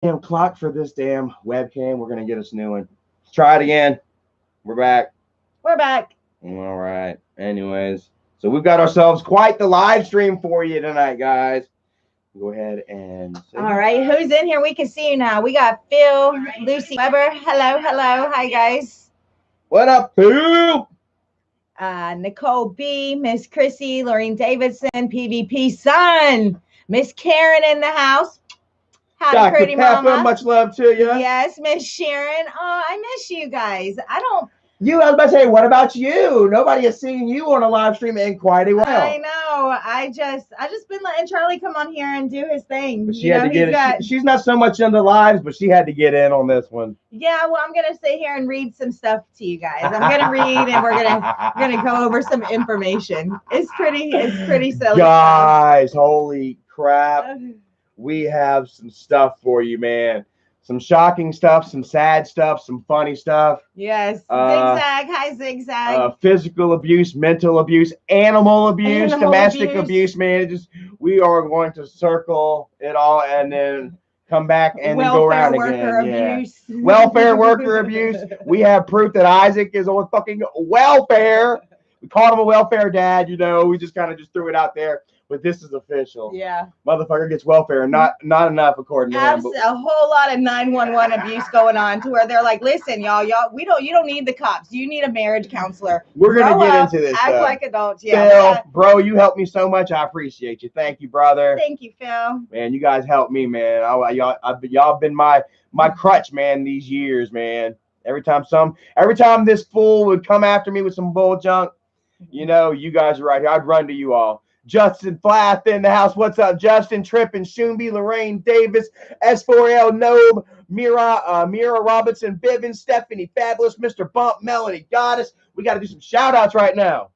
damn clock for this damn webcam. We're gonna get us a new one. Let's try it again. We're back. We're back. All right. Anyways, so we've got ourselves quite the live stream for you tonight, guys. Go ahead and all right. Who's in here? We can see you now. We got Phil, Lucy Weber. Hello, hello. Hi, guys. What up, Phil? Nicole B, Miss Chrissy, Lorraine Davidson, PvP Son, Miss Karen in the house. Howdy, Dr. pretty Pepper, mama. much love to you. Yes, Miss Sharon. Oh, I miss you guys. I was about to say, what about you? Nobody has seen you on a live stream in quite a while. I know. I just been letting Charlie come on here and do his thing. But she had to get it. She's not so much into lives, but she had to get in on this one. Yeah, well, I'm gonna sit here and read some stuff to you guys. I'm gonna read, and we're gonna go over some information. It's pretty silly. Guys, holy crap! We have some stuff for you, man. Some shocking stuff, some sad stuff, some funny stuff. Yes. Zigzag. Hi, Zigzag. Physical abuse, mental abuse, animal abuse, domestic abuse, man. We are going to circle it all and then come back and then go around again. Abuse. Yeah. Welfare worker abuse. We have proof that Isaac is on fucking welfare. We called him a welfare dad, you know. We just kind of just threw it out there. But this is official. Yeah. Motherfucker gets welfare. Not enough according to him. A whole lot of 911 abuse going on to where they're like, listen, y'all, you don't need the cops. You need a marriage counselor. We're gonna get into this. Act like adults. Yeah. Phil, bro, you helped me so much. I appreciate you. Thank you, brother. Thank you, Phil. Man, you guys helped me, man. Y'all been my crutch, man, these years, man. Every time this fool would come after me with some bull junk, you know, you guys are right here. I'd run to you all. Justin Flath in the house. What's up, Justin? Trippin, Shoomby, Lorraine Davis, S4L Nobe, Mira Robinson, Bivens, Stephanie Fabulous, Mr. Bump, Melanie Goddess. We got to do some shout outs right now.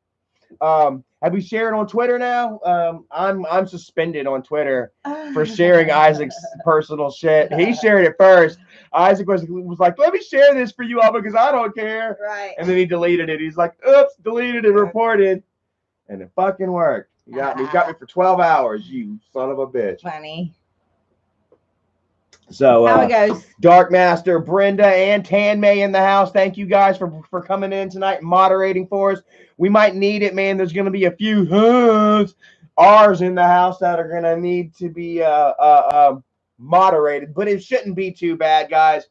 Have we shared on Twitter now? I'm suspended on Twitter for sharing Isaac's personal shit. He shared it first. Isaac was like, let me share this for you all because I don't care. Right. And then he deleted it. He's like, oops, deleted and reported. And it fucking worked. You got me for 12 hours, you son of a bitch. Funny. So how it goes. Dark Master, Brenda, and Tan May in the house. Thank you guys for coming in tonight and moderating for us. We might need it, man. There's gonna be a few R's in the house that are gonna need to be moderated, but it shouldn't be too bad, guys.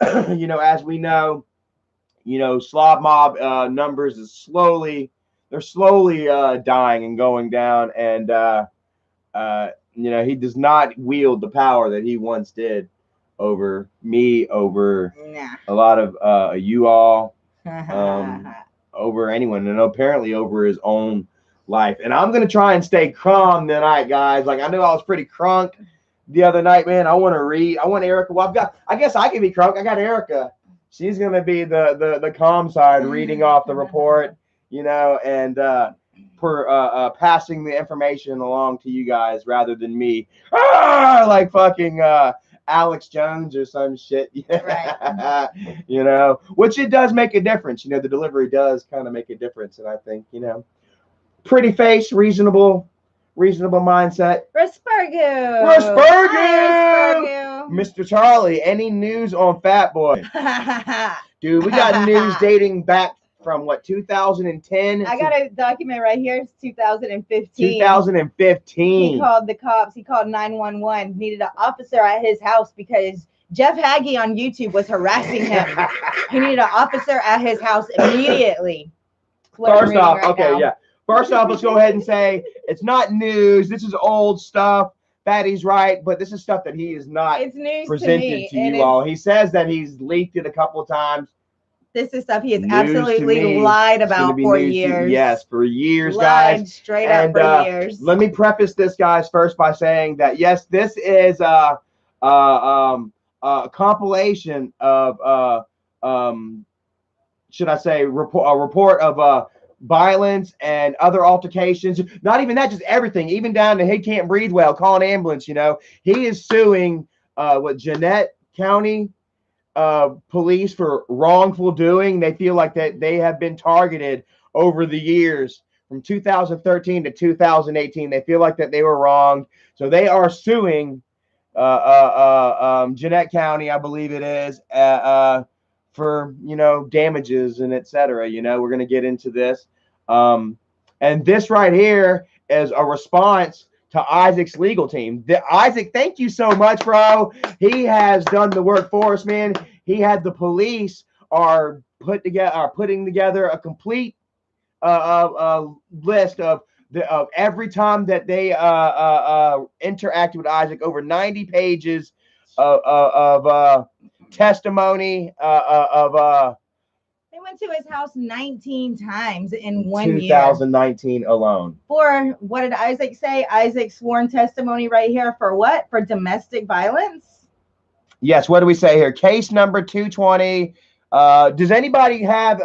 You know, as we know, you know, Slav Mob numbers is slowly dying and going down, and you know, he does not wield the power that he once did over me, over a lot of you all, over anyone, and apparently over his own life. And I'm gonna try and stay calm tonight, guys. Like, I know I was pretty crunk the other night, man. I want Erica. Well, I guess I can be crunk. I got Erica. She's gonna be the calm side, reading off the report, you know, and passing the information along to you guys rather than me, like fucking Alex Jones or some shit. Right. You know, which it does make a difference. You know, the delivery does kind of make a difference, and I think, you know, pretty face, reasonable mindset. Raspergo. Mr. Charlie, any news on Fat Boy? Dude, we got news dating back from what, 2010? I got a document right here. It's 2015. 2015. He called the cops. He called 911. Needed an officer at his house because Jeff Hagee on YouTube was harassing him. He needed an officer at his house immediately. First off, First off, let's go ahead and say it's not news. This is old stuff. Fatty's right, but this is stuff that he is not presented to you all. He says that he's leaked it a couple of times. This is stuff he has absolutely lied about for years. Yes, for years, guys. Straight up for years. Let me preface this, guys, first by saying that, yes, this is a compilation of, should I say, a report of violence and other altercations. Not even that, just everything, even down to he can't breathe well, call an ambulance, you know. He is suing Jeanette County police for wrongful doing. They feel like that they have been targeted over the years from 2013 to 2018. They feel like that they were wronged, so they are suing Jeanette County, I believe it is, for, you know, damages and etc. You know, we're going to get into this. And this right here is a response to Isaac's legal team. Isaac, thank you so much, bro. He has done the work for us, man. He had the police are putting together a complete list of every time that they interacted with Isaac, over 90 pages of testimony They went to his house 19 times in 1 year. 2019 alone. For what did Isaac say? Isaac's sworn testimony right here for what? For domestic violence? Yes. What do we say here? Case number 220. Does anybody have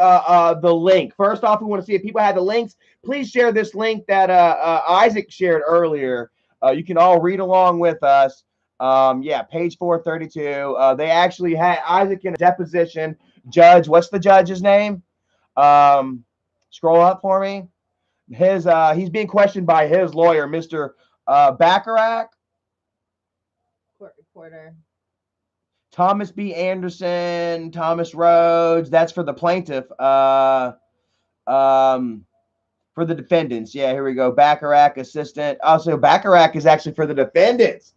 the link? First off, we want to see if people have the links. Please share this link that Isaac shared earlier. You can all read along with us. Yeah, page 432. They actually had Isaac in a deposition. Judge, what's the judge's name? Scroll up for me. He's being questioned by his lawyer, Mr. Bacharach. Court reporter. Thomas B. Anderson, Thomas Rhodes. That's for the plaintiff. For the defendants. Yeah, here we go. Bacharach, assistant. Also, Bacharach is actually for the defendants.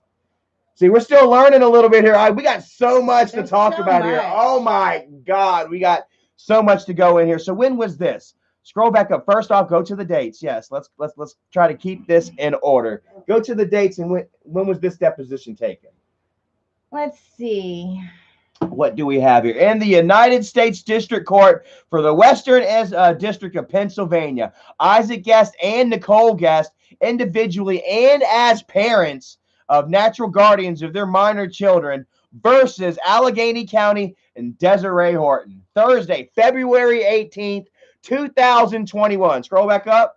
See, we're still learning a little bit here. We got so much to talk about here. Oh my God, we got so much to go in here. So when was this? Scroll back up. First off, go to the dates. Yes, let's try to keep this in order. Go to the dates and when was this deposition taken? Let's see. What do we have here? In the United States District Court for the Western District of Pennsylvania, Isaac Guest and Nicole Guest, individually and as parents of natural guardians of their minor children, versus Allegheny County and Desiree Horton. Thursday, February 18th, 2021. Scroll back up.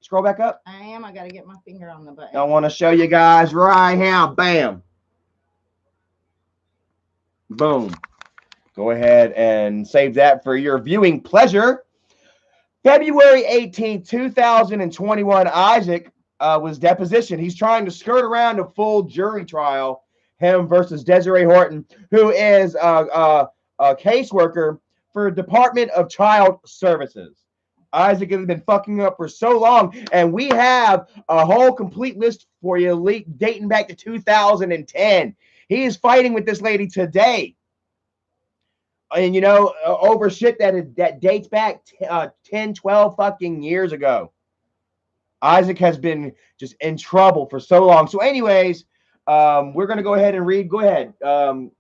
Scroll back up. I am. I got to get my finger on the button. I want to show you guys right now. Bam. Boom. Go ahead and save that for your viewing pleasure. February 18th, 2021, Isaac was depositioned. He's trying to skirt around a full jury trial, him versus Desiree Horton, who is a caseworker for Department of Child Services. Isaac has been fucking up for so long, and we have a whole complete list for you dating back to 2010. He is fighting with this lady today. And, you know, over shit that dates back 10, 12 fucking years ago. Isaac has been just in trouble for so long. So anyways, we're going to go ahead and read. Go ahead.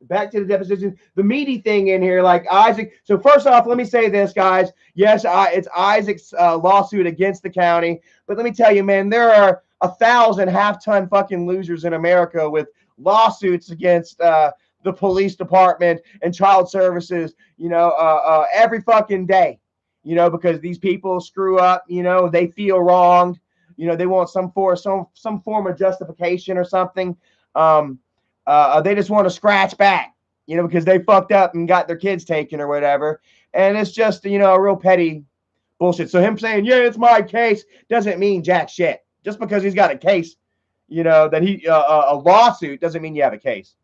Back to the deposition. The meaty thing in here, like Isaac. So first off, let me say this, guys. Yes, it's Isaac's lawsuit against the county. But let me tell you, man, there are 1,000 half-ton fucking losers in America with lawsuits against the police department and child services, you know, every fucking day, you know, because these people screw up, you know, they feel wronged, you know, they want some form of justification or something. They just want to scratch back, you know, because they fucked up and got their kids taken or whatever. And it's just, you know, a real petty bullshit. So him saying, yeah, it's my case, doesn't mean jack shit. Just because he's got a case, you know, that a lawsuit doesn't mean you have a case.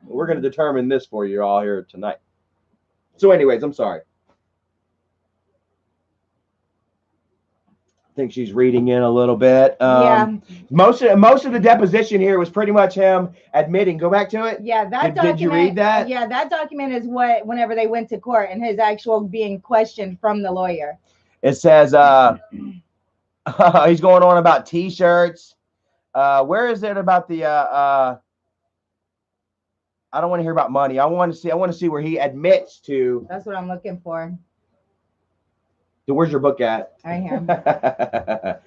We're going to determine this for you all here tonight. So anyways, I'm sorry. I think she's reading in a little bit. Yeah. Most of the deposition here was pretty much him admitting. Go back to it. Yeah, that document. Did you read that? Yeah, that document is what whenever they went to court and his actual being questioned from the lawyer. It says he's going on about T-shirts. Where is it about the I don't want to hear about money. I want to see where he admits to. That's what I'm looking for. So where's your book at? Right here.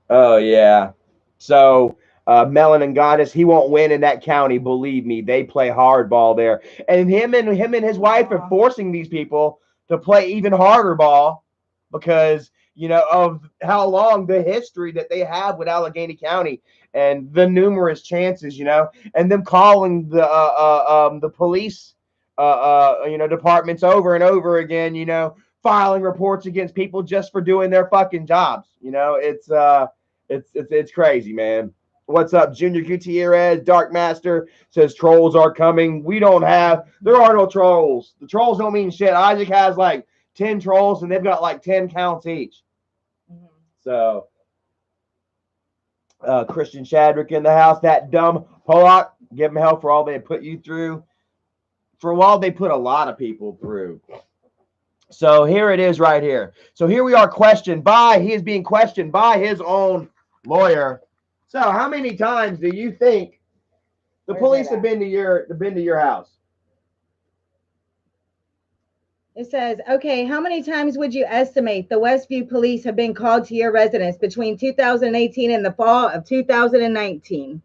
Oh yeah. So Melanin Goddess, he won't win in that county. Believe me, they play hardball there. And him and his wife are forcing these people to play even harder ball because, you know, of how long the history that they have with Allegheny County and the numerous chances, you know, and them calling the police, you know, departments over and over again, you know, filing reports against people just for doing their fucking jobs. You know, it's crazy, man. What's up, Junior Gutierrez? Dark Master says trolls are coming. There are no trolls. The trolls don't mean shit. Isaac has like 10 trolls and they've got like 10 counts each. So, Christian Shadrick in the house. That dumb Pollock, give him hell for all they put you through. For all they put a lot of people through. So here it is right here. So here we are he is being questioned by his own lawyer. So how many times do you think the police have been to your house? It says, okay, how many times would you estimate the Westview police have been called to your residence between 2018 and the fall of 2019?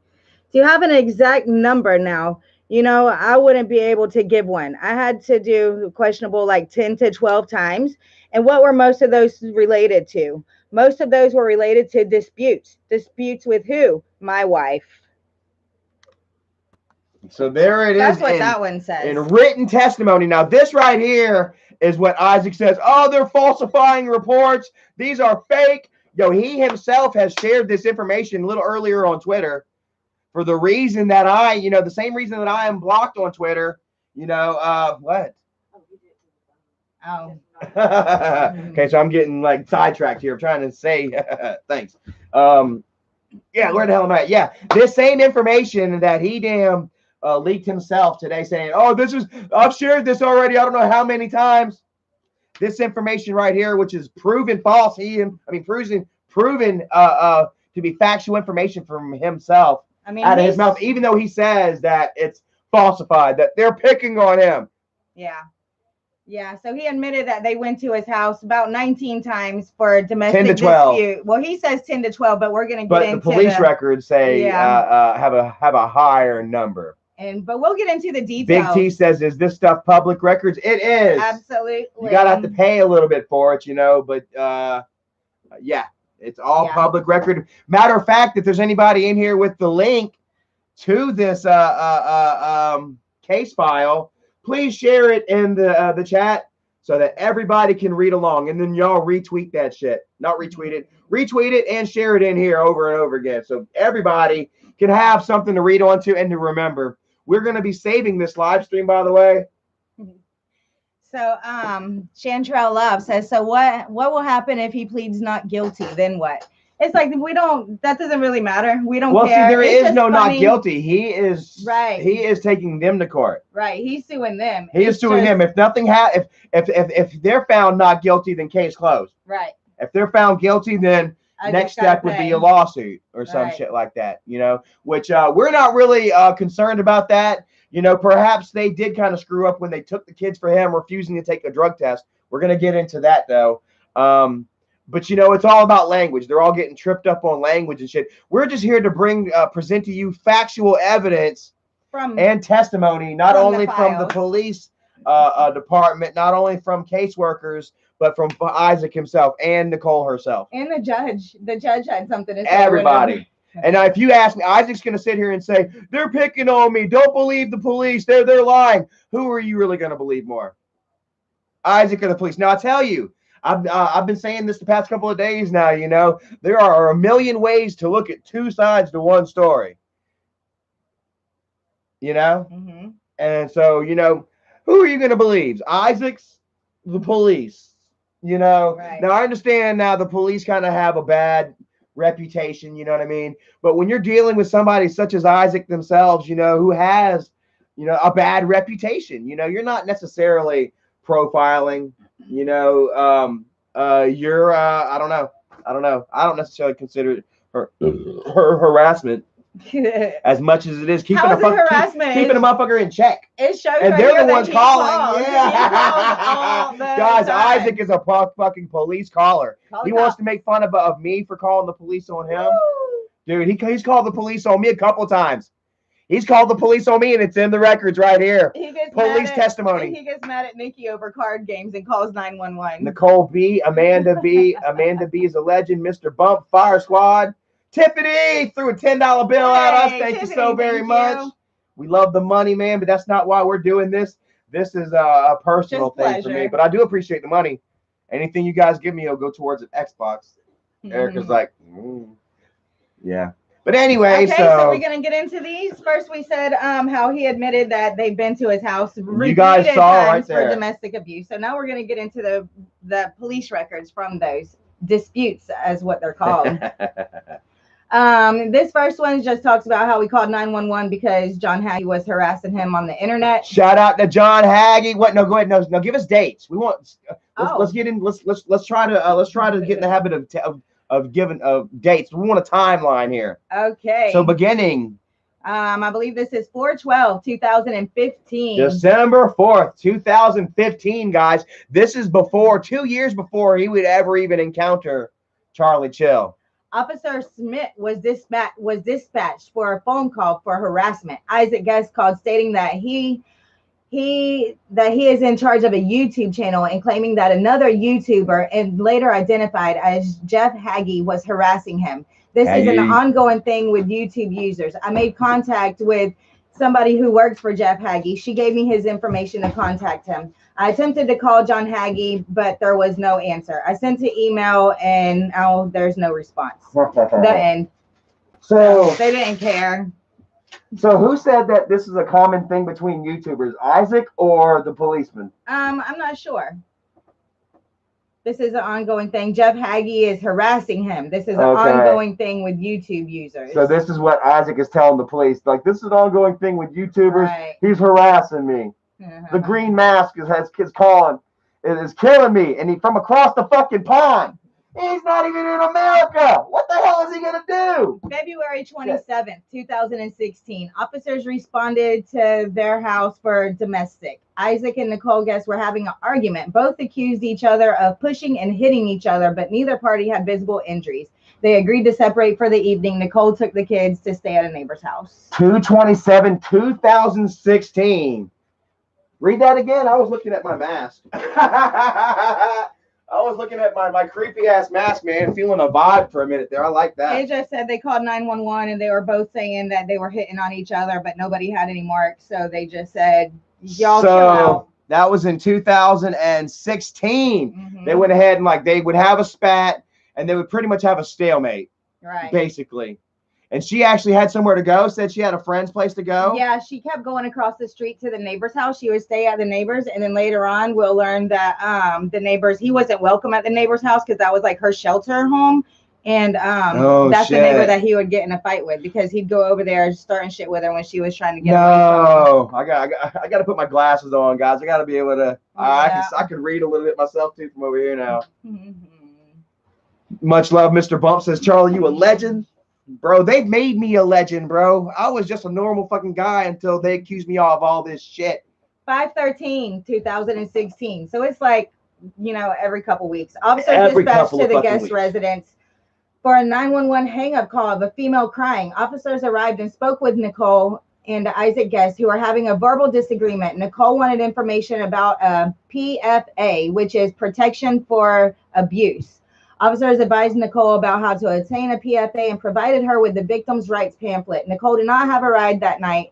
Do you have an exact number now? You know, I wouldn't be able to give one. I had to do questionable like 10 to 12 times. And what were most of those related to? Most of those were related to disputes. Disputes with who? My wife. So there it is. That's what that one says. In written testimony. Now, this right here is what Isaac says. Oh, they're falsifying reports. These are fake. Yo, he himself has shared this information a little earlier on Twitter. For the reason that the same reason that I am blocked on Twitter, what? Oh. Okay, so I'm getting like sidetracked here. I'm trying to say thanks. Yeah, where the hell am I? Yeah, this same information that he leaked himself today saying, oh, I've shared this already. I don't know how many times. This information right here, which is proven false. Proven to be factual information from himself. Out of his mouth, even though he says that it's falsified, that they're picking on him. Yeah. So he admitted that they went to his house about 19 times for a domestic 10 to 12. dispute. Well, he says 10 to 12, but we're going to get into the police records say have a higher number. But we'll get into the details. Big T says, is this stuff public records? It is. Absolutely. You gotta have to pay a little bit for it, but yeah. It's all public record. Matter of fact, if there's anybody in here with the link to this case file, please share it in the chat so that everybody can read along. And then y'all retweet that shit. Not retweet it. Retweet it and share it in here over and over again. So everybody can have something to read on to and to remember. We're going to be saving this live stream, by the way. So Chantrell Love says, so what will happen if he pleads not guilty? Then what? It's like that doesn't really matter. We don't care. Well, see, there is no not guilty. He is taking them to court. Right. He's suing them. He is suing them. If nothing if they're found not guilty, then case closed. Right. If they're found guilty, then next step would be a lawsuit or some shit like that, which we're not really concerned about that. Perhaps they did kind of screw up when they took the kids for him refusing to take a drug test. We're going to get into that, though. But, it's all about language. They're all getting tripped up on language and shit. We're just here to present to you factual evidence and testimony, not only from the police department, not only from caseworkers, but from Isaac himself and Nicole herself. And the judge. The judge had something to say. Everybody. And if you ask me, Isaac's going to sit here and say, they're picking on me. Don't believe the police. They're lying. Who are you really going to believe more? Isaac or the police? Now, I tell you, I've been saying this the past couple of days now, there are a million ways to look at two sides to one story. Mm-hmm. And so, who are you going to believe? Isaac's, the police, Right. Now I understand now the police kind of have a bad reputation, you know what I mean? But when you're dealing with somebody such as Isaac themselves, who has, a bad reputation, you're not necessarily profiling, you're, I don't know. I don't necessarily consider it her harassment. As much as it is keeping a motherfucker in check. It shows and they're the ones calling. Yeah. Guys, Isaac is a fucking police caller. He wants to make fun of me for calling the police on him. Woo. Dude, he's called the police on me a couple times. He's called the police on me, and it's in the records right here. Police testimony. He gets mad at Nikki over card games and calls 911. Nicole B, Amanda B. Amanda B is a legend. Mr. Bump, Fire Squad. Tiffany threw a $10 bill at us. Thank you so very much. We love the money, man, but that's not why we're doing this. This is a personal thing for me, but I do appreciate the money. Anything you guys give me will go towards an Xbox. Erica's like, yeah. But anyway, okay, so we're gonna get into these. First, we said how he admitted that they've been to his house repeated times right for domestic abuse. So now we're gonna get into the police records from those disputes, as what they're called. This first one just talks about how he called 911 because John Hagee was harassing him on the internet. Shout out to John Hagee. What? No, go ahead. No, give us dates. We want. Let's get in. Let's try to get in the habit of giving dates. We want a timeline here. Okay. So beginning. I believe this is 4/12/2015. December 4th, 2015, guys. This is 2 years before he would ever even encounter Charlie Chill. Officer Smith was dispatched for a phone call for harassment. Isaac Guest called stating that he is in charge of a YouTube channel and claiming that another YouTuber, and later identified as Jeff Hagee, was harassing him. This is an ongoing thing with YouTube users. I made contact with somebody who works for Jeff Hagee. She gave me his information to contact him. I attempted to call John Hagee, but there was no answer. I sent an email, and now there's no response. The end. So they didn't care. So who said that this is a common thing between YouTubers, Isaac or the policeman? I'm not sure. This is an ongoing thing. Jeff Hagee is harassing him. This is an ongoing thing with YouTube users. So this is what Isaac is telling the police. Like, this is an ongoing thing with YouTubers. Right. He's harassing me. The green mask is calling. It is killing me. And he from across the fucking pond. He's not even in America. What the hell is he going to do? February 27th, 2016. Officers responded to their house for domestic. Isaac and Nicole Guest were having an argument. Both accused each other of pushing and hitting each other, but neither party had visible injuries. They agreed to separate for the evening. Nicole took the kids to stay at a neighbor's house. 2/27/2016. Read that again. I was looking at my mask. I was looking at my creepy ass mask, man, feeling a vibe for a minute there. I like that. They just said they called 911 and they were both saying that they were hitting on each other, but nobody had any marks. So they just said, y'all chill out. That was in 2016. They went ahead and they would have a spat and they would pretty much have a stalemate. Right. Basically. And she actually had somewhere to go, said she had a friend's place to go. Yeah, she kept going across the street to the neighbor's house. She would stay at the neighbor's. And then later on, we'll learn that the neighbors, he wasn't welcome at the neighbor's house because that was like her shelter home. And that's the neighbor that he would get in a fight with because he'd go over there starting shit with her when she was trying to get away from him. I got to put my glasses on, guys. I got to be able to, I could read a little bit myself too from over here now. Much love, Mr. Bump says, Charlie, you a legend. Bro, they made me a legend, bro. I was just a normal fucking guy until they accused me of all this shit. 5/13/2016. So it's like, every couple weeks. Officers dispatched to the guest residence for a 911 hang-up call of a female crying. Officers arrived and spoke with Nicole and Isaac Guest, who are having a verbal disagreement. Nicole wanted information about a PFA, which is protection for abuse. Officers advised Nicole about how to obtain a PFA and provided her with the victim's rights pamphlet. Nicole did not have a ride that night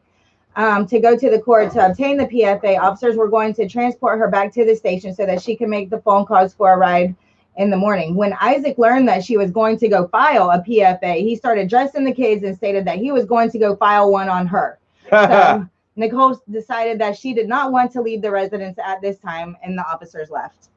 to go to the court to obtain the PFA. Officers were going to transport her back to the station so that she could make the phone calls for a ride in the morning. When Isaac learned that she was going to go file a PFA, he started dressing the kids and stated that he was going to go file one on her. So Nicole decided that she did not want to leave the residence at this time, and the officers left.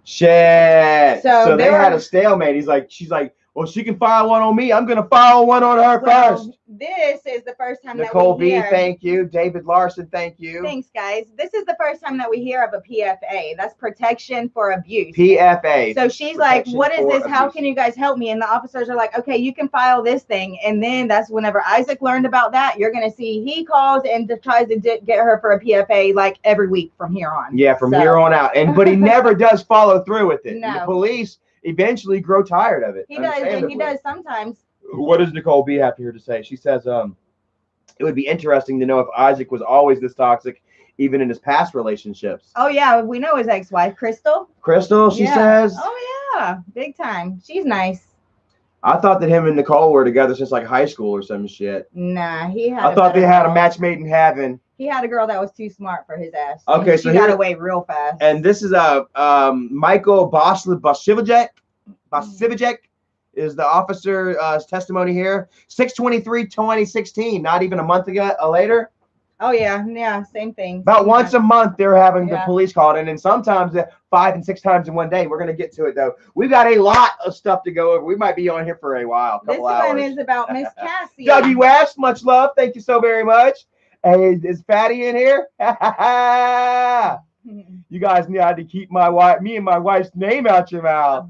Shit. So they had a stalemate. She's like, well, she can file one on me. I'm going to file one on her first. This is the first time Nicole that we hear. B, thank you. David Larson, thank you. Thanks, guys. This is the first time that we hear of a PFA. That's protection for abuse. PFA. So she's like, what is this? How can you guys help me? And the officers are like, okay, you can file this thing. And then that's whenever Isaac learned about that, you're going to see he calls and tries to get her for a PFA like every week from here on. Yeah, from here on out. But he never does follow through with it. No. And the police eventually grow tired of it. He does, and he does sometimes. What does Nicole B have here to say? She says, it would be interesting to know if Isaac was always this toxic, even in his past relationships. Oh, yeah. We know his ex-wife, Crystal. She says. Oh, yeah. Big time. She's nice. I thought that him and Nicole were together since like high school or some shit. Nah, I thought they had a match made in heaven. He had a girl that was too smart for his ass. Okay, so he got away real fast. And this is Michael Bosivacek. is the officer's testimony here. 6/23/2016, not even a month ago later. Oh yeah, yeah, same thing. About once a month they're having the Yeah. police called in, and sometimes 5 and 6 times in one day. We're gonna get to it though. We've got a lot of stuff to go over. We might be on here for a while, This couple hours. one is about Miss Cassie. WS, much love. Thank you so very much. Hey, is Fatty in here? You guys need to keep me and my wife's name out your mouth.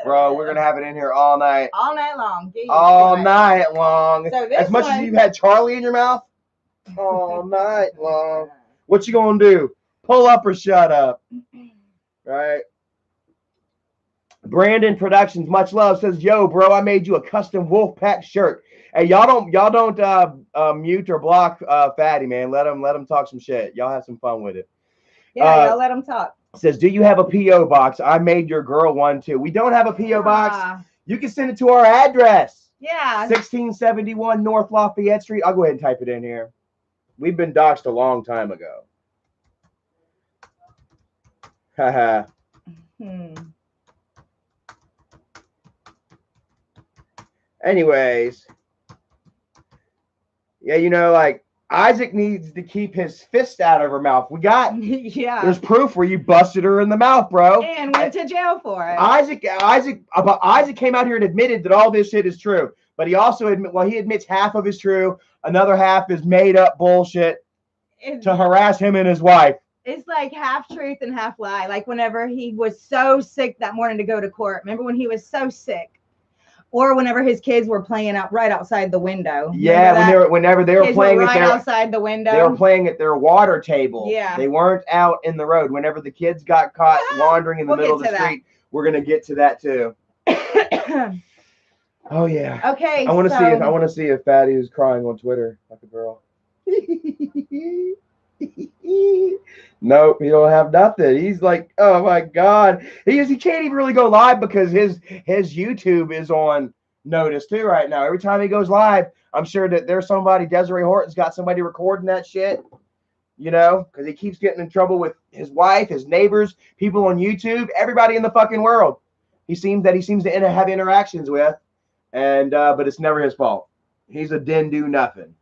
Bro, we're gonna have it in here all night. All night long. All night long. So as much as you've had Charlie in your mouth, all night long. What you gonna do? Pull up or shut up? Right. Brandon Productions, much love, says, "Yo, bro, I made you a custom Wolfpack shirt." Hey, y'all don't mute or block Fatty, man. Let him talk some shit. Y'all have some fun with it. Yeah, y'all let him talk. Says, "Do you have a PO box? I made your girl one too." We don't have a PO box. You can send it to our address. Yeah. 1671 North Lafayette Street. I'll go ahead and type it in here. We've been doxxed a long time ago. Haha. Anyways, yeah, you know, like Isaac needs to keep his fist out of her mouth. We got there's proof where you busted her in the mouth, bro, and went to jail for it. Isaac came out here and admitted that all this shit is true, but he also he admits half of it is true, another half is made up bullshit to harass him and his wife. It's like half truth and half lie. Like whenever he was so sick that morning to go to court. Remember when he was so sick? Or whenever his kids were playing out right outside the window. Yeah, whenever they were playing right outside the window. They were playing at their water table. Yeah. They weren't out in the road. Whenever the kids got caught wandering in the middle of the street, we're gonna get to that too. Oh yeah. Okay. I want to see if Fatty is crying on Twitter like a girl. Nope, he don't have nothing. He's like, oh my god, he can't even really go live because his YouTube is on notice too right now. Every time he goes live, I'm sure that there's somebody, Desiree Horton's got somebody recording that shit, you know, because he keeps getting in trouble with his wife, his neighbors, people on YouTube, everybody in the fucking world. He seems to have interactions with, and but it's never his fault. He's a didn't do nothing.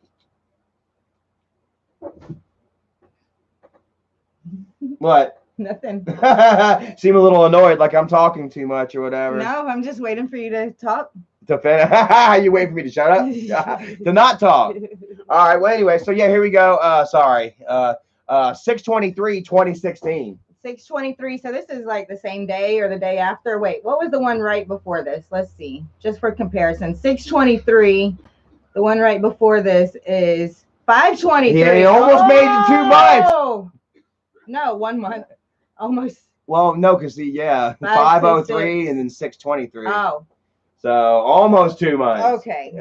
What? Nothing. Seem a little annoyed, like I'm talking too much or whatever. No, I'm just waiting for you to talk. You wait for me to shut up? To not talk. All right. Well, anyway, so yeah, here we go. Sorry. 6/23/2016. 6/23. So this is like the same day or the day after. Wait, what was the one right before this? Let's see. Just for comparison, 6/23. The one right before this is 5/23. He almost made it 2 months. No, 1 month. Almost. Well, no, because 5/03 and then 6/23. Oh. So almost 2 months. Okay.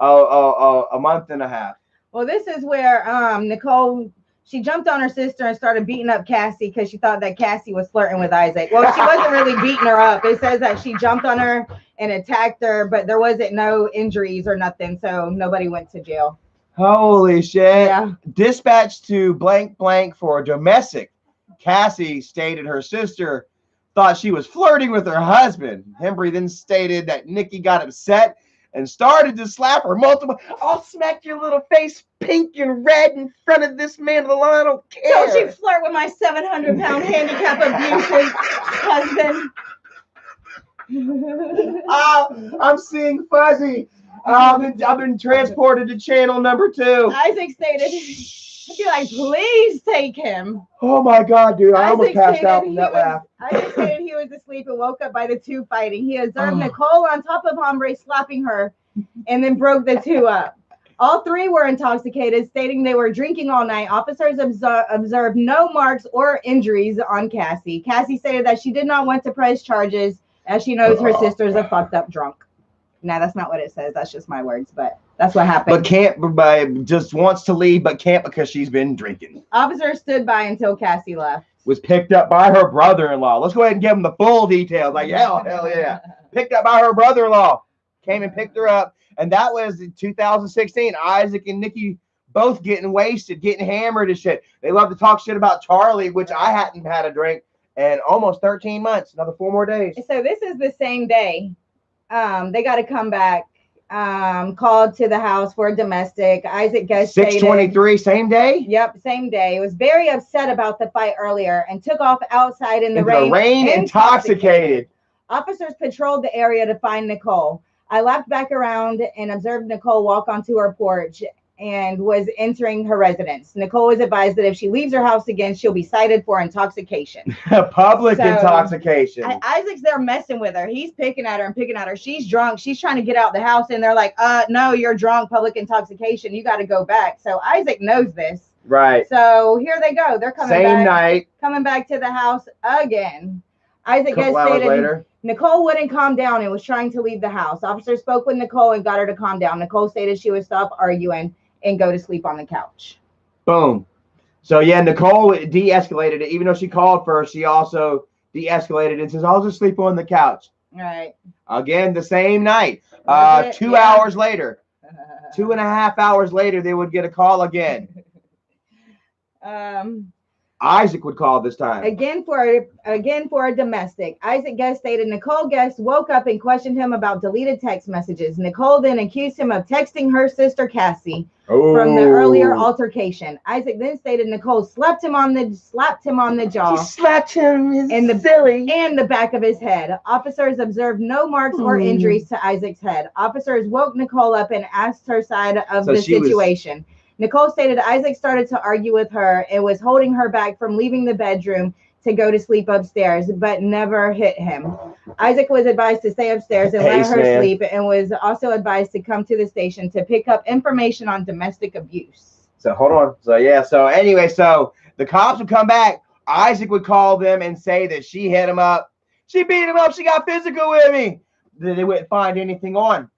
A month and a half. Well, this is where Nicole, she jumped on her sister and started beating up Cassie because she thought that Cassie was flirting with Isaac. Well, she wasn't really beating her up. It says that she jumped on her and attacked her, but there wasn't no injuries or nothing, so nobody went to jail. Holy shit. Yeah. Dispatched to blank blank for domestic. Cassie stated her sister thought she was flirting with her husband. Hembry then stated that Nikki got upset and started to slap her multiple. I'll smack your little face pink and red in front of this man. I don't care. Don't you flirt with my 700-pound handicap abusive husband. I'm seeing fuzzy. I've been transported to channel number 2. Isaac stated, I'd be like, please take him. Oh my god, dude. I almost passed out from that laugh. Isaac stated he was asleep and woke up by the 2 fighting. He observed Nicole on top of Hombre slapping her and then broke the 2 up. All 3 were intoxicated, stating they were drinking all night. Officers observed no marks or injuries on Cassie. Cassie stated that she did not want to press charges as she knows her sister's a fucked up drunk. Now, that's not what it says. That's just my words, but that's what happened. But just wants to leave, but can't because she's been drinking. Officer stood by until Cassie left. Was picked up by her brother-in-law. Let's go ahead and give him the full details. Like, hell yeah. Picked up by her brother-in-law. Came and picked her up. And that was in 2016. Isaac and Nikki both getting wasted, getting hammered and shit. They love to talk shit about Charlie, which I hadn't had a drink in almost 13 months. Another 4 more days. So this is the same day. They got to come back. Called to the house for a domestic. Isaac guest 6:23, same day? Yep, same day. Was very upset about the fight earlier and took off outside in the rain intoxicated. Officers patrolled the area to find Nicole. I lapped back around and observed Nicole walk onto her porch and was entering her residence. Nicole was advised that if she leaves her house again, she'll be cited for intoxication. Public intoxication. Isaac's there messing with her. He's picking at her and picking at her. She's drunk. She's trying to get out the house, and they're like, no, you're drunk, public intoxication. You got to go back. So Isaac knows this. Right. So here they go. They're coming Same night. Coming back to the house again. Isaac has stated later. Nicole wouldn't calm down and was trying to leave the house. Officers spoke with Nicole and got her to calm down. Nicole stated she would stop arguing and go to sleep on the couch. Boom. So yeah, Nicole de-escalated it. Even though she called first, she also de-escalated and says, I'll just sleep on the couch. All right. Again, the same night. 2 hours later. 2.5 hours later, they would get a call again. Isaac would call this time. Again for a domestic. Isaac Guest stated Nicole Guest woke up and questioned him about deleted text messages. Nicole then accused him of texting her sister Cassie from the earlier altercation. Isaac then stated Nicole slapped him on the jaw. She slapped him in the belly and the back of his head. Officers observed no marks or injuries to Isaac's head. Officers woke Nicole up and asked her side of the situation. Nicole stated Isaac started to argue with her and was holding her back from leaving the bedroom to go to sleep upstairs, but never hit him. Isaac was advised to stay upstairs and let her sleep, and was also advised to come to the station to pick up information on domestic abuse. So hold on. So yeah. So anyway, so the cops would come back. Isaac would call them and say that she hit him up. She beat him up. She got physical with me. They wouldn't find anything on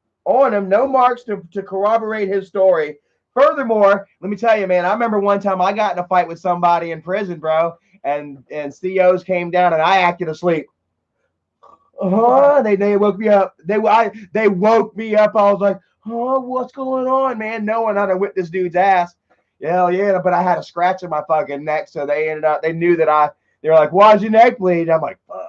him. No marks to corroborate his story. Furthermore, let me tell you, man, I remember one time I got in a fight with somebody in prison, bro, and COs came down and I acted asleep. They woke me up. They woke me up. I was like, what's going on, man? Knowing how to whip this dude's ass. Hell yeah, but I had a scratch in my fucking neck, so they knew that they were like, why's your neck bleed? I'm like, fuck.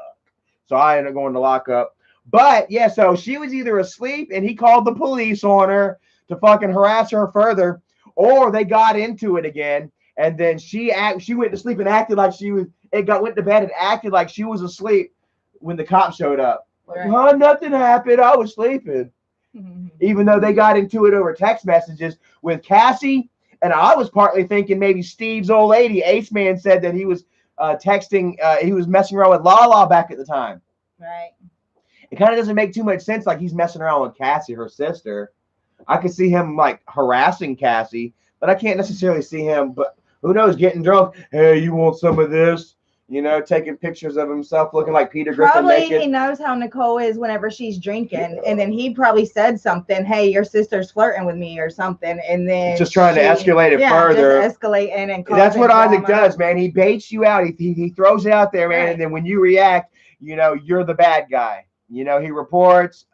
So I ended up going to lockup. But yeah, so she was either asleep and he called the police on her to fucking harass her further, or they got into it again, and then she went to sleep and acted like went to bed and acted like she was asleep when the cops showed up. Like, nothing happened. I was sleeping. Even though they got into it over text messages with Cassie, and I was partly thinking maybe Steve's old lady, Ace Man, said that he was texting, he was messing around with Lala back at the time. Right. It kind of doesn't make too much sense, like he's messing around with Cassie, her sister. I could see him like harassing Cassie, but I can't necessarily see him, but who knows, getting drunk. Hey, you want some of this? You know, taking pictures of himself looking like Peter Griffin naked. Probably he knows how Nicole is whenever she's drinking, and then he probably said something, hey, your sister's flirting with me or something, and then just trying to escalate it further. Just escalating and that's what Isaac does, man. He baits you out. He throws it out there, man, and then when you react, you know, you're the bad guy. You know, he reports,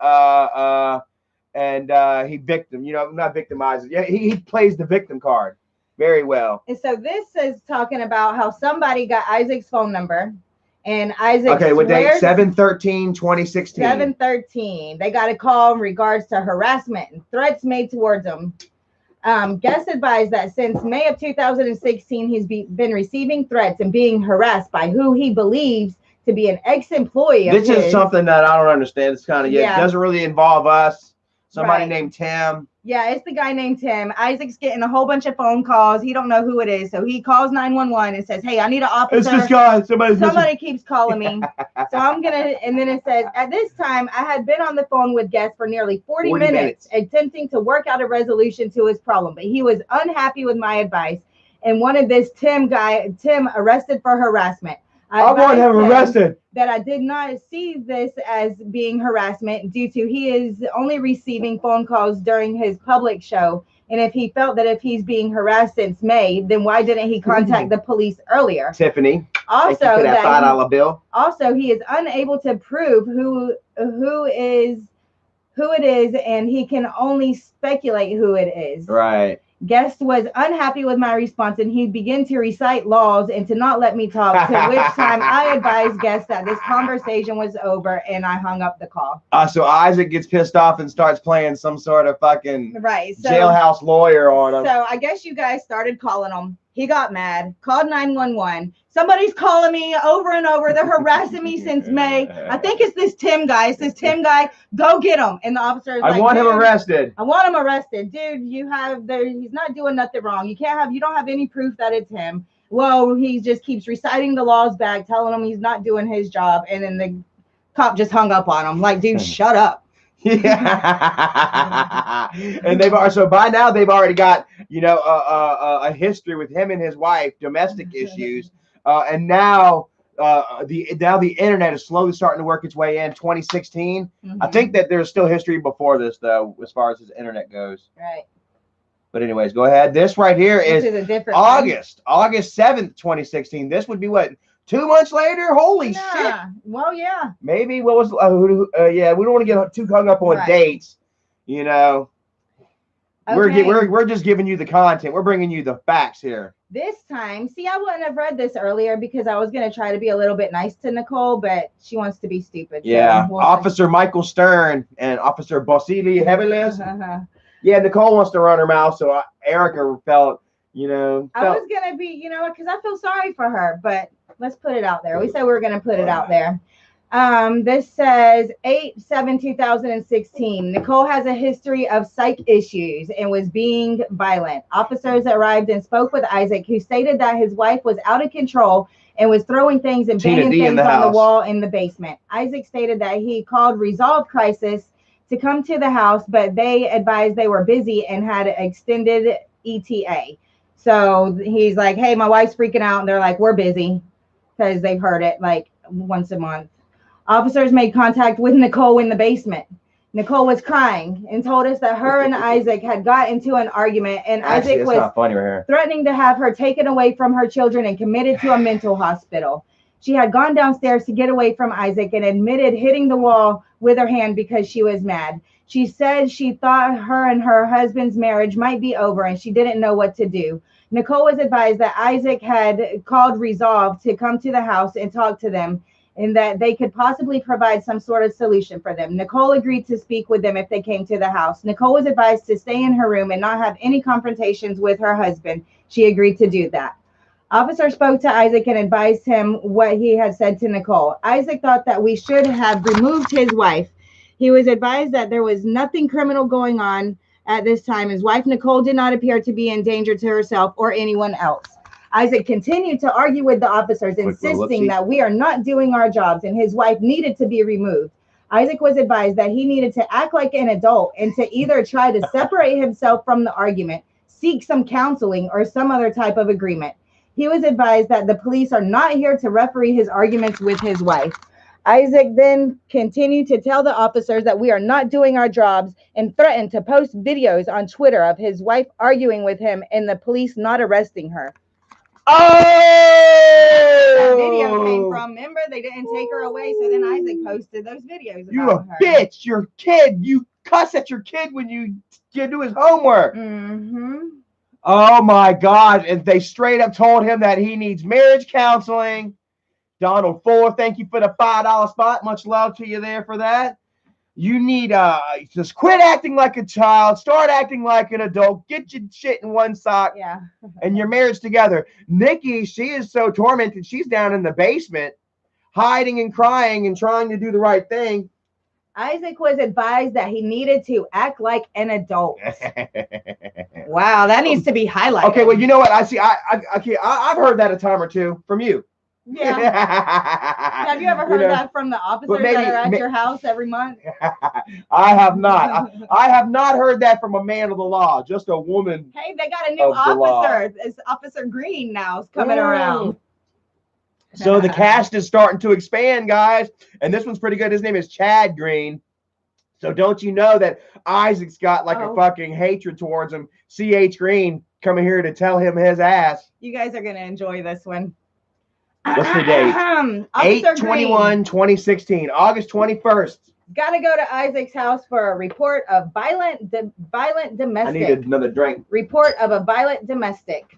and he victim, you know, not victimizes. Yeah, he plays the victim card very well. And so this is talking about how somebody got Isaac's phone number, and Isaac. Okay, what date? 7/13/2016. 7/13. They got a call in regards to harassment and threats made towards him. Guest advised that since May of 2016, he's been receiving threats and being harassed by who he believes to be an ex-employee of his. This is something that I don't understand. It's kind of, it doesn't really involve us. Somebody named Tim. Yeah, it's the guy named Tim. Isaac's getting a whole bunch of phone calls. He don't know who it is. So he calls 911 and says, hey, I need an officer. It's this guy. Somebody keeps calling me. So I'm going to, and then it says, at this time, I had been on the phone with Guest for nearly 40 minutes, attempting to work out a resolution to his problem. But he was unhappy with my advice and wanted this Tim arrested for harassment. I want him arrested. That I did not see this as being harassment due to he is only receiving phone calls during his public show. And if he felt that if he's being harassed since May, then why didn't he contact the police earlier? Tiffany. Also, that $5 bill. Also, he is unable to prove who it is, and he can only speculate who it is. Right. Guest was unhappy with my response and he began to recite laws and to not let me talk, to which time I advised guest that this conversation was over and I hung up the call. So Isaac gets pissed off and starts playing some sort of fucking jailhouse lawyer on him. So I guess you guys started calling him. He got mad, called 911. Somebody's calling me over and over. They're harassing me since May. I think it's this Tim guy. It's this Tim guy. Go get him. And the officer is like, I want him arrested. I want him arrested. Dude, he's not doing nothing wrong. You don't have any proof that it's him. Well, he just keeps reciting the laws back, telling him he's not doing his job. And then the cop just hung up on him. Like, dude, shut up. Yeah. And so by now they've already got, a history with him and his wife, domestic issues. And now the internet is slowly starting to work its way in 2016. I think that there's still history before this, though, as far as his internet goes. Right. But anyways, go ahead. This right here is a different August 7th, 2016. This would be what? 2 months later? Holy shit. Well, yeah. Maybe what was yeah, we don't want to get too hung up on dates, Okay. We're just giving you the content. We're bringing you the facts here. This time, see, I wouldn't have read this earlier because I was going to try to be a little bit nice to Nicole, but she wants to be stupid. Yeah. So Officer Michael Stern and Officer Bosili Heveles. Yeah, Nicole wants to run her mouth, so Erica felt, I was going to be, because I feel sorry for her, but let's put it out there. We said we were going to put it out there. This says 8/7/2016. Nicole has a history of psych issues and was being violent. Officers arrived and spoke with Isaac, who stated that his wife was out of control and was throwing things and banging things on the wall in the basement. Isaac stated that he called Resolve Crisis to come to the house, but they advised they were busy and had extended ETA. So he's like, hey, my wife's freaking out. And they're like, we're busy, because they've heard it like once a month. Officers made contact with Nicole in the basement. Nicole was crying and told us that her and Isaac had got into an argument, and Isaac was threatening to have her taken away from her children and committed to a mental hospital. She had gone downstairs to get away from Isaac and admitted hitting the wall with her hand because she was mad. She said she thought her and her husband's marriage might be over and she didn't know what to do. Nicole was advised that Isaac had called Resolve to come to the house and talk to them, and that they could possibly provide some sort of solution for them. Nicole agreed to speak with them if they came to the house. Nicole was advised to stay in her room and not have any confrontations with her husband. She agreed to do that. Officer spoke to Isaac and advised him what he had said to Nicole. Isaac thought that we should have removed his wife. He was advised that there was nothing criminal going on at this time. His wife, Nicole, did not appear to be in danger to herself or anyone else. Isaac continued to argue with the officers, insisting that we are not doing our jobs and his wife needed to be removed. Isaac was advised that he needed to act like an adult and to either try to separate himself from the argument, seek some counseling, or some other type of agreement. He was advised that the police are not here to referee his arguments with his wife. Isaac then continued to tell the officers that we are not doing our jobs and threatened to post videos on Twitter of his wife arguing with him and the police not arresting her. Oh! That video came from, remember, they didn't take her away, so then Isaac posted those videos about you a her. Bitch, your kid, you cuss at your kid when you do his homework. Oh my God, and they straight up told him that he needs marriage counseling. Donald Ford, thank you for the $5 spot. Much love to you there for that. You need just quit acting like a child, start acting like an adult, get your shit in one sock, and your marriage together. Nikki, she is so tormented. She's down in the basement, hiding and crying and trying to do the right thing. Isaac was advised that he needed to act like an adult. Wow, that needs to be highlighted. Okay, well, you know what? I've heard that a time or two from you. Yeah. Have you ever heard that from the officers that are at your house every month? I have not. I have not heard that from a man of the law, just a woman. Hey, they got a new officer. It's Officer Green now is coming around. So the cast is starting to expand, guys. And this one's pretty good. His name is Chad Green. So don't you know that Isaac's got like a fucking hatred towards him. C.H. Green coming here to tell him his ass. You guys are going to enjoy this one. What's the date? 8/21/2016. August 21st. Got to go to Isaac's house for a report of violent domestic. I need another drink. Report of a violent domestic.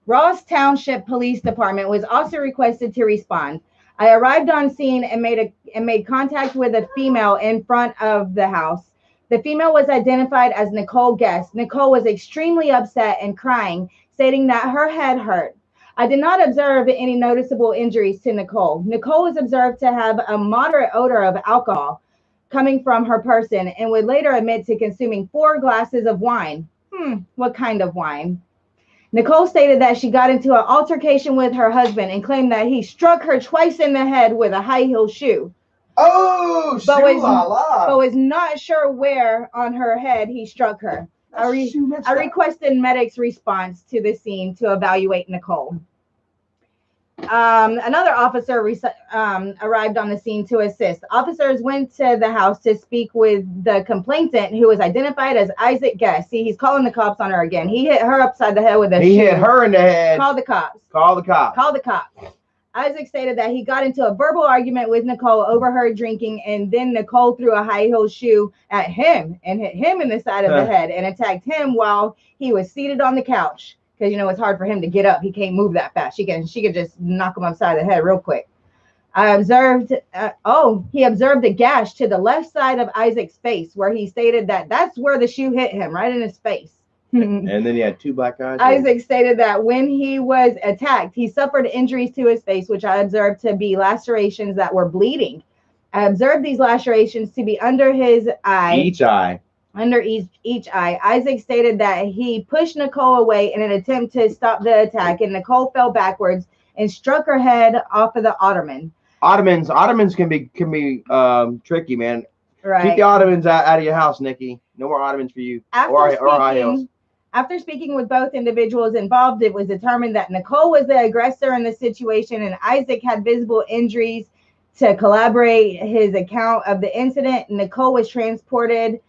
Ross Township Police Department was also requested to respond. I arrived on scene and made contact with a female in front of the house. The female was identified as Nicole Guest. Nicole was extremely upset and crying, stating that her head hurt. I did not observe any noticeable injuries to Nicole. Nicole was observed to have a moderate odor of alcohol coming from her person and would later admit to consuming 4 glasses of wine. What kind of wine? Nicole stated that she got into an altercation with her husband and claimed that he struck her twice in the head with a high-heel shoe. Oh, but was not sure where on her head he struck her. I requested medics' response to the scene to evaluate Nicole. Another officer arrived on the scene to assist. Officers went to the house to speak with the complainant, who was identified as Isaac Guest. See, he's calling the cops on her again. He hit her upside the head with a shoe. He hit her in the head. Call the cops. Call the cops. Call the cops. Isaac stated that he got into a verbal argument with Nicole over her drinking, and then Nicole threw a high-heel shoe at him and hit him in the side of the head and attacked him while he was seated on the couch. Because, you know, it's hard for him to get up. He can't move that fast. She could just knock him upside the head real quick. I observed, he observed a gash to the left side of Isaac's face, where he stated that that's where the shoe hit him, right in his face. And then he had 2 black eyes. Isaac stated that when he was attacked, he suffered injuries to his face, which I observed to be lacerations that were bleeding. I observed these lacerations to be under his eye. Each eye. Under each eye. Isaac stated that he pushed Nicole away in an attempt to stop the attack, and Nicole fell backwards and struck her head off of the ottoman. Ottomans can be tricky, man. Right. Keep the ottomans out of your house, Nikki. No more ottomans for you. Or high heels. After speaking with both individuals involved, it was determined that Nicole was the aggressor in the situation, and Isaac had visible injuries. To collaborate his account of the incident, Nicole was transported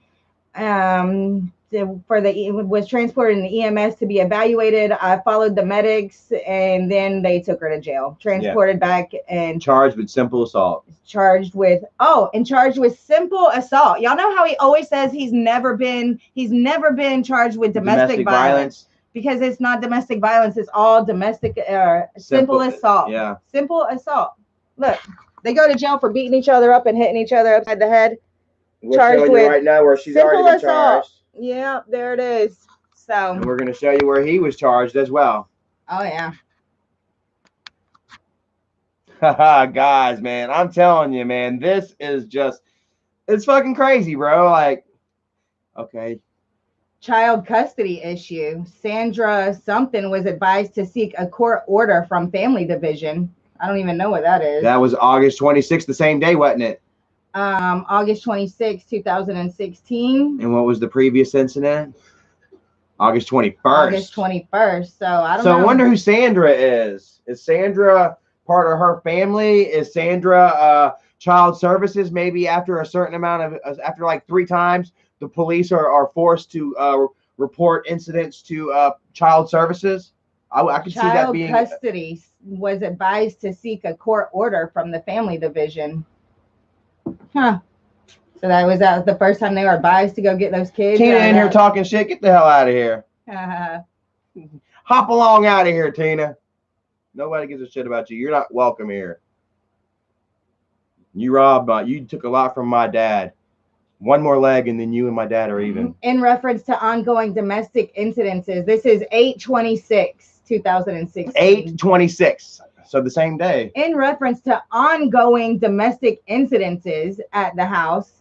in the EMS to be evaluated. I followed the medics, and then they took her to jail. Transported back and charged with simple assault. Charged with simple assault. Y'all know how he always says he's never been charged with domestic violence, because it's not domestic violence, it's all domestic simple assault. Yeah. Simple assault. Look, they go to jail for beating each other up and hitting each other upside the head. We're showing you right now where she's already been charged. Yeah, there it is. So, and we're going to show you where he was charged as well. Oh, yeah. Guys, man, I'm telling you, man, this is it's fucking crazy, bro. Like, okay. Child custody issue. Sandra something was advised to seek a court order from Family Division. I don't even know what that is. That was August 26th, the same day, wasn't it? August 26, 2016. And what was the previous incident? August 21st. August 21st. So I don't know. I wonder who Sandra is. Is Sandra part of her family? Is Sandra child services? Maybe after a certain amount of, after like 3 times, the police are forced to report incidents to child services. I could see that being. Child custody was advised to seek a court order from the Family Division. Huh. So that was the first time they were advised to go get those kids. Tina in here talking shit. Get the hell out of here. Hop along out of here, Tina. Nobody gives a shit about you. You're not welcome here. You took a lot from my dad. One more leg, and then you and my dad are even. In reference to ongoing domestic incidences, this is 8/26, 2016. 8/26. So the same day. In reference to ongoing domestic incidences at the house,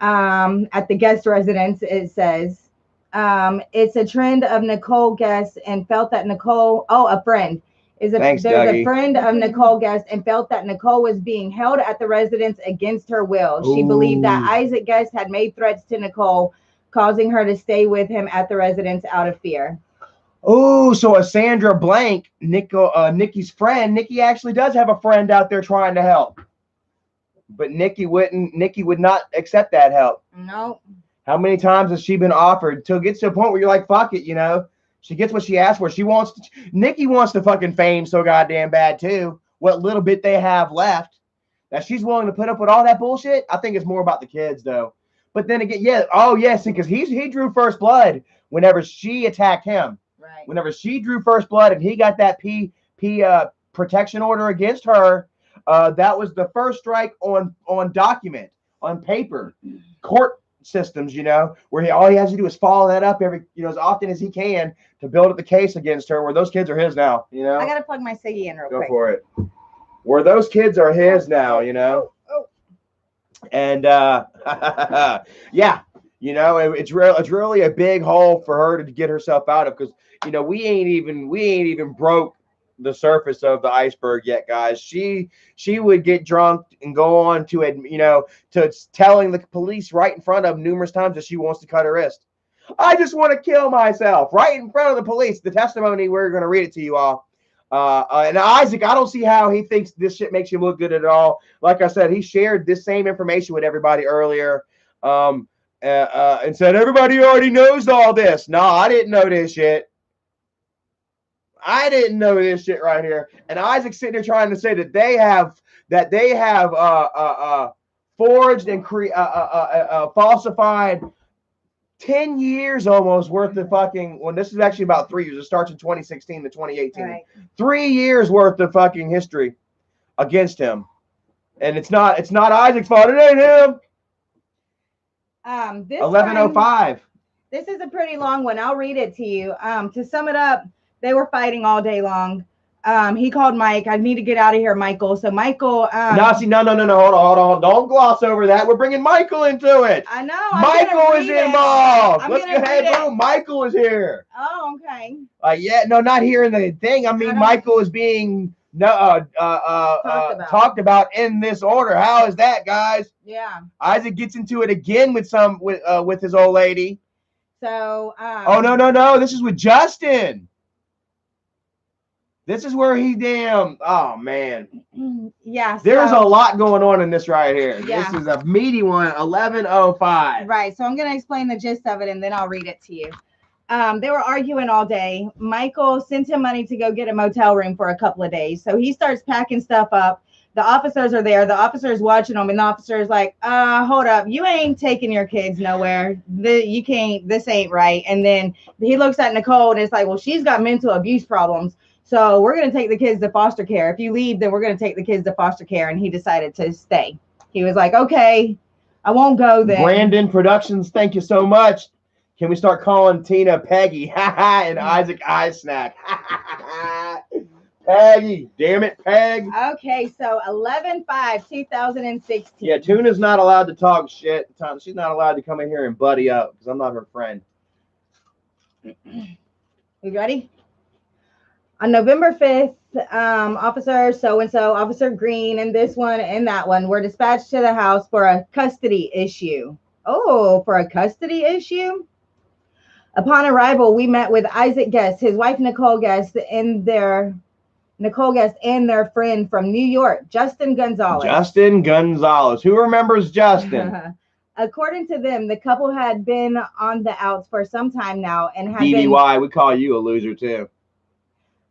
at the guest residence, it says, it's a trend of Nicole Guest and felt that Nicole, a friend. There's a friend of Nicole Guest and felt that Nicole was being held at the residence against her will. She believed that Isaac Guest had made threats to Nicole, causing her to stay with him at the residence out of fear. Oh, so a Sandra Blank, Nikki's friend. Nikki actually does have a friend out there trying to help. But Nikki would not accept that help. No. How many times has she been offered till it gets to a point where you're like, fuck it, you know? She gets what she asked for. Nikki wants the fucking fame so goddamn bad too. What little bit they have left. that she's willing to put up with all that bullshit. I think it's more about the kids though. But then again, yeah, oh yes, because he drew first blood whenever she attacked him. Right. Whenever she drew first blood and he got that protection order against her, that was the first strike on document, on paper, court systems, where all he has to do is follow that up every, as often as he can to build up the case against her, where those kids are his now, I gotta plug my Siggy in real quick. Go for it. Where those kids are his now, And yeah, it's really a big hole for her to get herself out of, because we ain't even broke the surface of the iceberg yet, guys. She would get drunk and go on to to telling the police right in front of them numerous times that she wants to cut her wrist. I just want to kill myself right in front of the police. The testimony, we're going to read it to you all. And Isaac, I don't see how he thinks this shit makes him look good at all. Like I said, he shared this same information with everybody earlier, and said everybody already knows all this. No, I didn't know this shit. I didn't know this shit right here. And Isaac's sitting there trying to say that they have forged and falsified 10 years almost worth of fucking, well, this is actually about 3 years. It starts in 2016 to 2018. Right. 3 years worth of fucking history against him. And it's not Isaac's fault. It ain't him. 11:05. This is a pretty long one. I'll read it to you. To sum it up, they were fighting all day long. He called Mike. I need to get out of here, Michael. So Michael. No. Hold on. Don't gloss over that. We're bringing Michael into it. I know. Michael is involved. Let's go ahead, boom. Michael is here. Oh, okay. Yeah, no, not here in the thing. I mean, Michael is being talked about in this order. How is that, guys? Yeah. Isaac gets into it again with his old lady. So. Oh no. This is with Justin. This is where oh man. Yeah. There's a lot going on in this right here. Yeah. This is a meaty one, 11:05. Right. So I'm going to explain the gist of it and then I'll read it to you. They were arguing all day. Michael sent him money to go get a motel room for a couple of days. So he starts packing stuff up. The officers are there. The officer's watching them, and the officer's like, hold up. You ain't taking your kids nowhere. You can't. This ain't right. And then he looks at Nicole, and it's like, well, she's got mental abuse problems. So we're going to take the kids to foster care. If you leave, then we're going to take the kids to foster care. And he decided to stay. He was like, okay, I won't go then. Brandon Productions, thank you so much. Can we start calling Tina Peggy? And Isaac Eye Snack. Peggy, damn it, Peg. Okay, so 11/5/2016. Yeah, Tuna's not allowed to talk shit. She's not allowed to come in here and buddy up because I'm not her friend. You ready? On November 5th, Officer so-and-so, Officer Green, and this one and that one were dispatched to the house for a custody issue. Oh, for a custody issue? Upon arrival, we met with Isaac Guest, his wife Nicole Guest, and their friend from New York, Justin Gonzalez. Justin Gonzalez. Who remembers Justin? According to them, the couple had been on the outs for some time now and had BBY, we call you a loser too.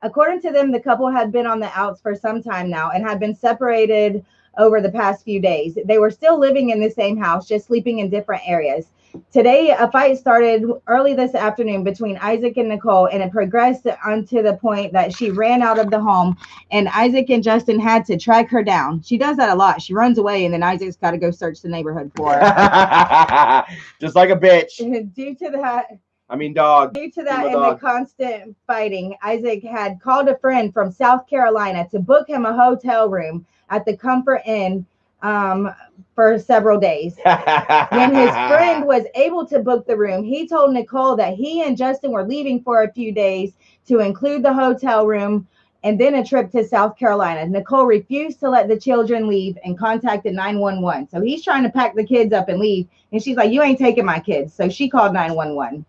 According to them, the couple had been on the outs for some time now and had been separated over the past few days. They were still living in the same house, just sleeping in different areas. Today, a fight started early this afternoon between Isaac and Nicole, and it progressed onto the point that she ran out of the home, and Isaac and Justin had to track her down. She does that a lot. She runs away, and then Isaac's got to go search the neighborhood for her. Just like a bitch. Due to that and the constant fighting, Isaac had called a friend from South Carolina to book him a hotel room at the Comfort Inn for several days. When his friend was able to book the room, he told Nicole that he and Justin were leaving for a few days to include the hotel room and then a trip to South Carolina. Nicole refused to let the children leave and contacted 911. So he's trying to pack the kids up and leave, and she's like, you ain't taking my kids. So she called 911.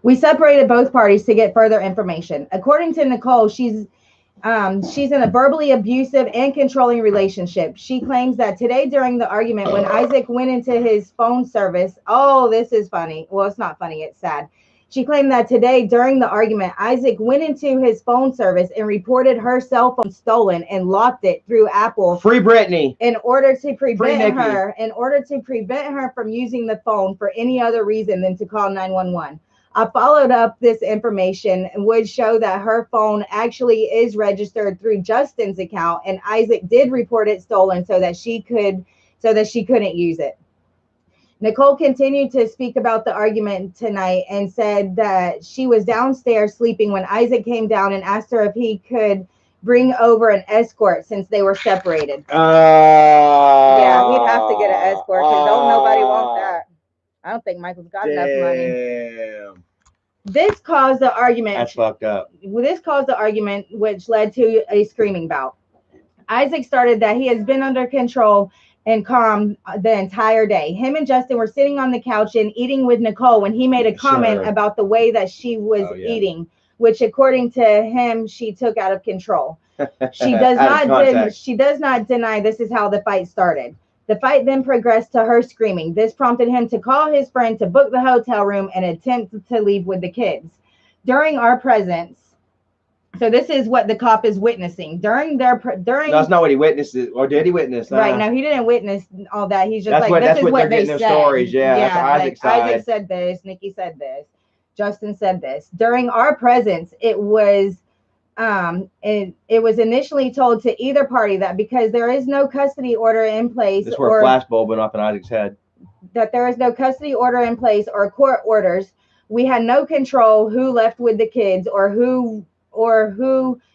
We separated both parties to get further information. According to Nicole, she's in a verbally abusive and controlling relationship. She claims that today during the argument, when Isaac went into his phone service, oh, this is funny. Well, it's not funny. It's sad. She claimed that today, during the argument, Isaac went into his phone service and reported her cell phone stolen and locked it through Apple. Free Britney. In order to prevent her from using the phone for any other reason than to call 911. I followed up this information and would show that her phone actually is registered through Justin's account, and Isaac did report it stolen so that she couldn't use it. Nicole continued to speak about the argument tonight and said that she was downstairs sleeping when Isaac came down and asked her if he could bring over an escort since they were separated. Yeah, he'd have to get an escort because don't nobody want that. I don't think Michael's got enough money. This caused the argument. That's fucked up. This caused the argument, which led to a screaming bout. Isaac started that he has been under control and calm the entire day. Him and Justin were sitting on the couch and eating with Nicole when he made a comment about the way that she was eating, which according to him, she took out of control. She does not deny this is how the fight started. The fight then progressed to her screaming. This prompted him to call his friend to book the hotel room and attempt to leave with the kids. During our presence, so this is what the cop is witnessing. No, that's not what he witnessed, or did he witness? Right, no, he didn't witness all that. He's just that's like, this is what they said. Stories. Yeah, that's Isaac's side. Isaac said this, Nikki said this, Justin said this. During our presence, it was initially told to either party that because there is no custody order in place, this where a flashbulb went off in Isaac's head, that there is no custody order in place or court orders, we had no control who left with the kids or who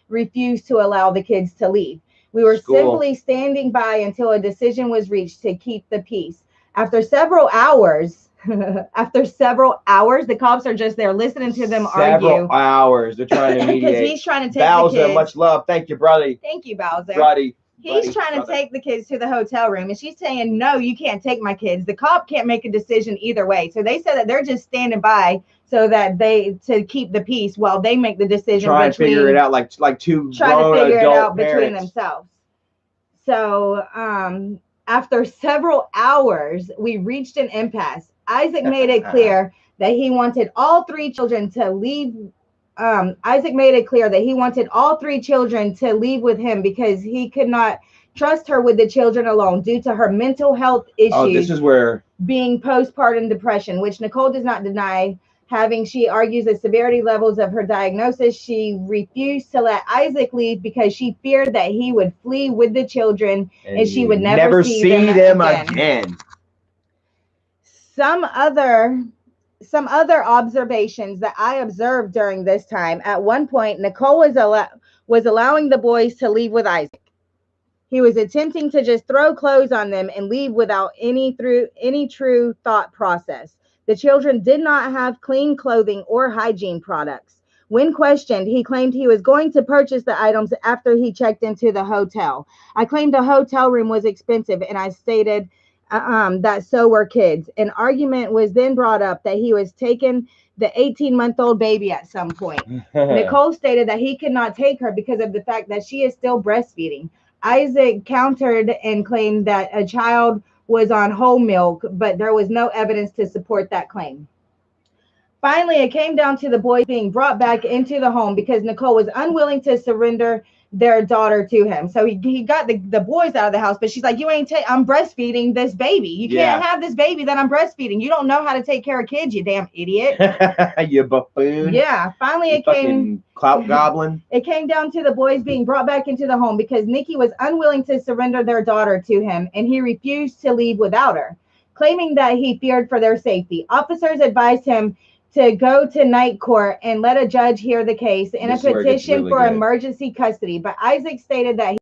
refused to allow the kids to leave. We were simply standing by until a decision was reached to keep the peace. After several hours, the cops are just there listening to them argue. Several hours. They're trying to mediate. Because he's trying to take Bowser, the kids. Much love. Thank you, brother. Thank you, Bowser. He's trying to take the kids to the hotel room, and she's saying, no, you can't take my kids. The cop can't make a decision either way. So they said that they're just standing by so that to keep the peace while they make the decision. Try and figure it out like two grown adult parents. Between themselves. So after several hours, we reached an impasse. Isaac made it clear that he wanted all three children to leave. Isaac made it clear that he wanted all three children to leave with him because he could not trust her with the children alone due to her mental health issues. Oh, this is where being postpartum depression, which Nicole does not deny having. She argues the severity levels of her diagnosis. She refused to let Isaac leave because she feared that he would flee with the children and she would never see them again. Some other observations that I observed during this time. At one point, Nicole was allowing the boys to leave with Isaac. He was attempting to just throw clothes on them and leave without any true thought process. The children did not have clean clothing or hygiene products. When questioned, he claimed he was going to purchase the items after he checked into the hotel. I claimed the hotel room was expensive, and I stated that so were kids. An argument was then brought up that he was taking the 18-month-old baby at some point. Nicole stated that he could not take her because of the fact that she is still breastfeeding. Isaac countered and claimed that a child was on whole milk, but there was no evidence to support that claim. Finally, it came down to the boys being brought back into the home because Nicole was unwilling to surrender their daughter to him. So he got the boys out of the house, but she's like, I'm breastfeeding this baby. You can't have this baby that I'm breastfeeding. You don't know how to take care of kids, you damn idiot. You buffoon. Yeah. Finally, it came clout goblin. It came down to the boys being brought back into the home because Nikki was unwilling to surrender their daughter to him, and he refused to leave without her, claiming that he feared for their safety. Officers advised him to go to night court and let a judge hear the case in a petition for emergency custody. But Isaac stated that